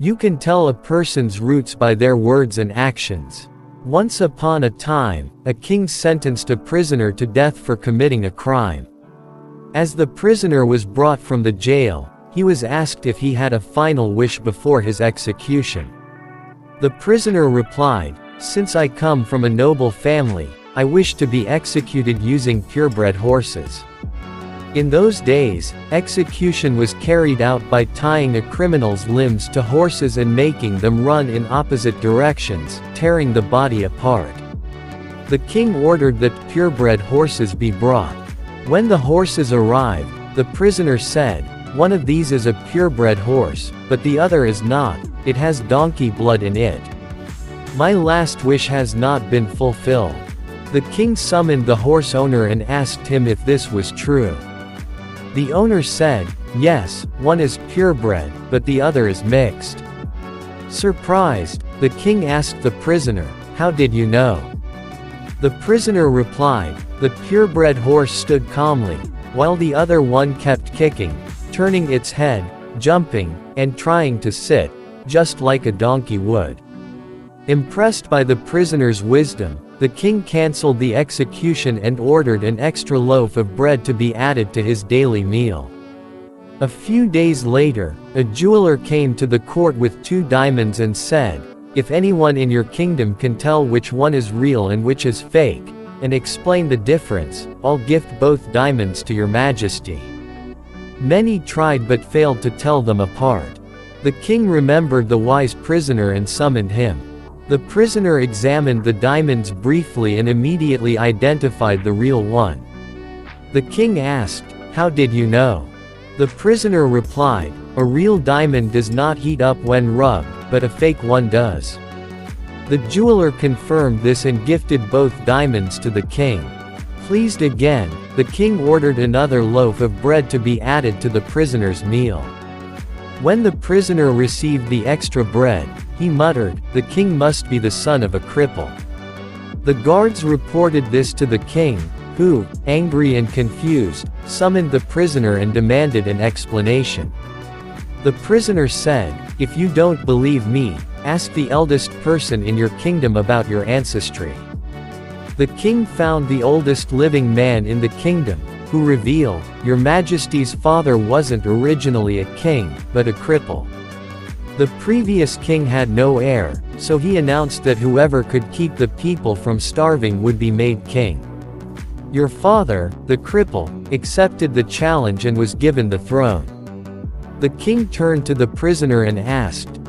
You can tell a person's roots by their words and actions. Once upon a time, a king sentenced a prisoner to death for committing a crime. As the prisoner was brought from the jail, he was asked if he had a final wish before his execution. The prisoner replied, "Since I come from a noble family, I wish to be executed using purebred horses." In those days, execution was carried out by tying a criminal's limbs to horses and making them run in opposite directions, tearing the body apart. The king ordered that purebred horses be brought. When the horses arrived, the prisoner said, "One of these is a purebred horse, but the other is not, it has donkey blood in it. My last wish has not been fulfilled." The king summoned the horse owner and asked him if this was true. The owner said, "Yes, one is purebred, but the other is mixed." Surprised, the king asked the prisoner, "How did you know?" The prisoner replied, "The purebred horse stood calmly, while the other one kept kicking, turning its head, jumping, and trying to sit, just like a donkey would." Impressed by the prisoner's wisdom, the king cancelled the execution and ordered an extra loaf of bread to be added to his daily meal. A few days later, a jeweler came to the court with 2 diamonds and said, "If anyone in your kingdom can tell which one is real and which is fake, and explain the difference, I'll gift both diamonds to your majesty." Many tried but failed to tell them apart. The king remembered the wise prisoner and summoned him. The prisoner examined the diamonds briefly and immediately identified the real one. The king asked, "How did you know?" The prisoner replied, "A real diamond does not heat up when rubbed, but a fake one does." The jeweler confirmed this and gifted both diamonds to the king. Pleased again, the king ordered another loaf of bread to be added to the prisoner's meal. When the prisoner received the extra bread, he muttered, "The king must be the son of a cripple." The guards reported this to the king, who, angry and confused, summoned the prisoner and demanded an explanation. The prisoner said, "If you don't believe me, ask the eldest person in your kingdom about your ancestry." The king found the oldest living man in the kingdom, who revealed, "Your Majesty's father wasn't originally a king, but a cripple." The previous king had no heir, so he announced that whoever could keep the people from starving would be made king. Your father, the cripple, accepted the challenge and was given the throne. The king turned to the prisoner and asked,